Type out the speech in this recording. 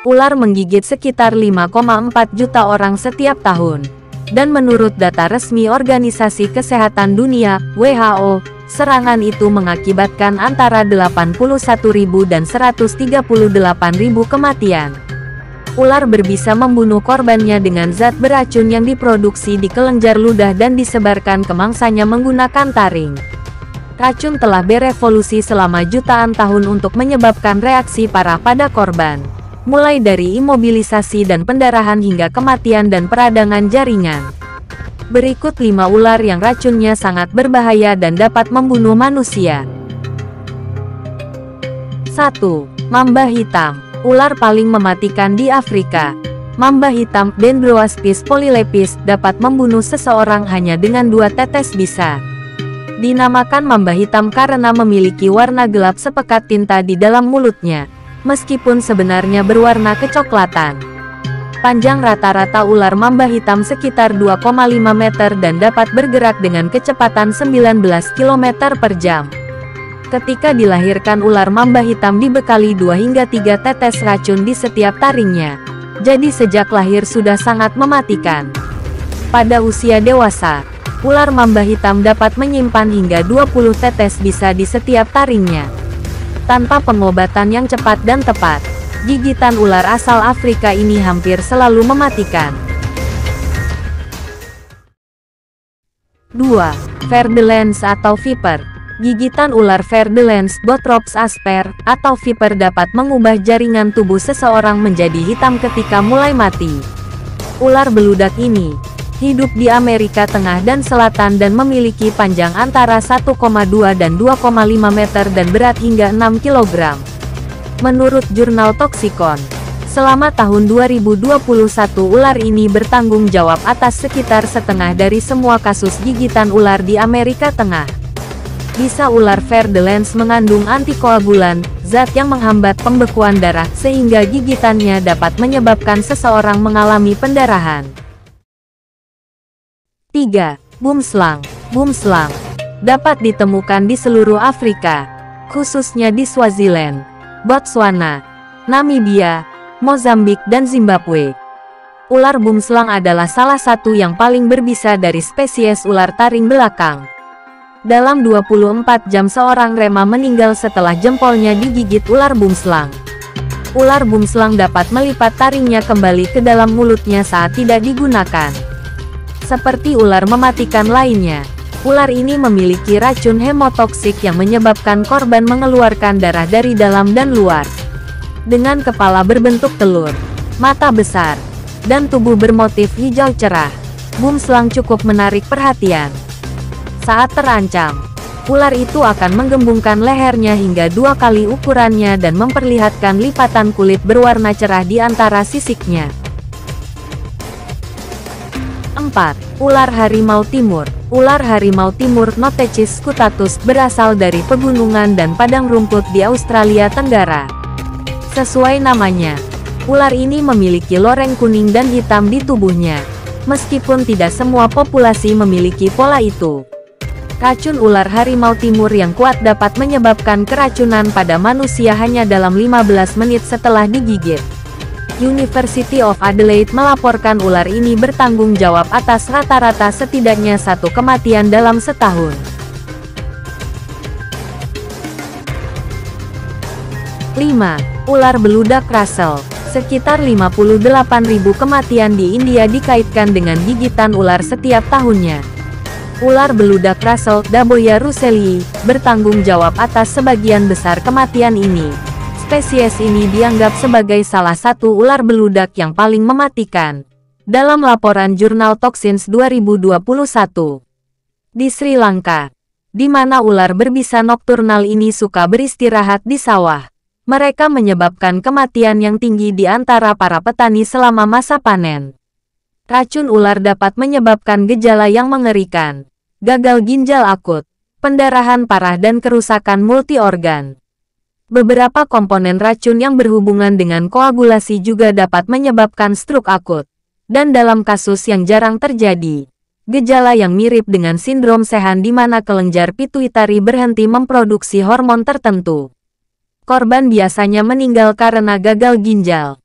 Ular menggigit sekitar 5,4 juta orang setiap tahun. Dan menurut data resmi Organisasi Kesehatan Dunia, WHO, serangan itu mengakibatkan antara 81.000 dan 138.000 kematian. Ular berbisa membunuh korbannya dengan zat beracun yang diproduksi di kelenjar ludah dan disebarkan ke mangsanya menggunakan taring. Racun telah berevolusi selama jutaan tahun untuk menyebabkan reaksi parah pada korban, mulai dari imobilisasi dan pendarahan hingga kematian dan peradangan jaringan. Berikut 5 ular yang racunnya sangat berbahaya dan dapat membunuh manusia. 1. Mamba hitam. Ular paling mematikan di Afrika. Mamba hitam, Dendroaspis polylepis, dapat membunuh seseorang hanya dengan 2 tetes bisa. Dinamakan mamba hitam karena memiliki warna gelap sepekat tinta di dalam mulutnya, meskipun sebenarnya berwarna kecoklatan. Panjang rata-rata ular mamba hitam sekitar 2,5 meter dan dapat bergerak dengan kecepatan 19 km per jam. Ketika dilahirkan, ular mamba hitam dibekali 2 hingga 3 tetes racun di setiap taringnya. Jadi sejak lahir sudah sangat mematikan. Pada usia dewasa, ular mamba hitam dapat menyimpan hingga 20 tetes bisa di setiap taringnya. Tanpa pengobatan yang cepat dan tepat, gigitan ular asal Afrika ini hampir selalu mematikan. 2. Verdelens atau viper. Gigitan ular Verdelens, Bothrops asper, atau viper dapat mengubah jaringan tubuh seseorang menjadi hitam ketika mulai mati. Ular beludak ini hidup di Amerika Tengah dan Selatan dan memiliki panjang antara 1,2 dan 2,5 meter dan berat hingga 6 kg. Menurut jurnal Toxicon, selama tahun 2021 ular ini bertanggung jawab atas sekitar setengah dari semua kasus gigitan ular di Amerika Tengah. Bisa ular Verdelens mengandung antikoagulan, zat yang menghambat pembekuan darah sehingga gigitannya dapat menyebabkan seseorang mengalami pendarahan. 3. Boomslang. Boomslang dapat ditemukan di seluruh Afrika, khususnya di Swaziland, Botswana, Namibia, Mozambik dan Zimbabwe. Ular boomslang adalah salah satu yang paling berbisa dari spesies ular taring belakang. Dalam 24 jam seorang rema meninggal setelah jempolnya digigit ular boomslang. Ular boomslang dapat melipat taringnya kembali ke dalam mulutnya saat tidak digunakan. Seperti ular mematikan lainnya, ular ini memiliki racun hemotoksik yang menyebabkan korban mengeluarkan darah dari dalam dan luar. Dengan kepala berbentuk telur, mata besar, dan tubuh bermotif hijau cerah, boomslang cukup menarik perhatian. Saat terancam, ular itu akan menggembungkan lehernya hingga 2 kali ukurannya dan memperlihatkan lipatan kulit berwarna cerah di antara sisiknya. 4. Ular harimau timur. Ular harimau timur Notechis scutatus berasal dari pegunungan dan padang rumput di Australia Tenggara. Sesuai namanya, ular ini memiliki loreng kuning dan hitam di tubuhnya. Meskipun tidak semua populasi memiliki pola itu. Racun ular harimau timur yang kuat dapat menyebabkan keracunan pada manusia hanya dalam 15 menit setelah digigit. University of Adelaide melaporkan ular ini bertanggung jawab atas rata-rata setidaknya 1 kematian dalam setahun. 5. Ular beludak Russell. Sekitar 58.000 kematian di India dikaitkan dengan gigitan ular setiap tahunnya. Ular beludak Russell, Daboia russellii, bertanggung jawab atas sebagian besar kematian ini. Spesies ini dianggap sebagai salah satu ular beludak yang paling mematikan. Dalam laporan jurnal Toxins 2021. Di Sri Lanka, di mana ular berbisa nokturnal ini suka beristirahat di sawah, mereka menyebabkan kematian yang tinggi di antara para petani selama masa panen. Racun ular dapat menyebabkan gejala yang mengerikan, gagal ginjal akut, pendarahan parah dan kerusakan multi-organ. Beberapa komponen racun yang berhubungan dengan koagulasi juga dapat menyebabkan stroke akut. Dan dalam kasus yang jarang terjadi, gejala yang mirip dengan sindrom Sehon di mana kelenjar pituitari berhenti memproduksi hormon tertentu. Korban biasanya meninggal karena gagal ginjal,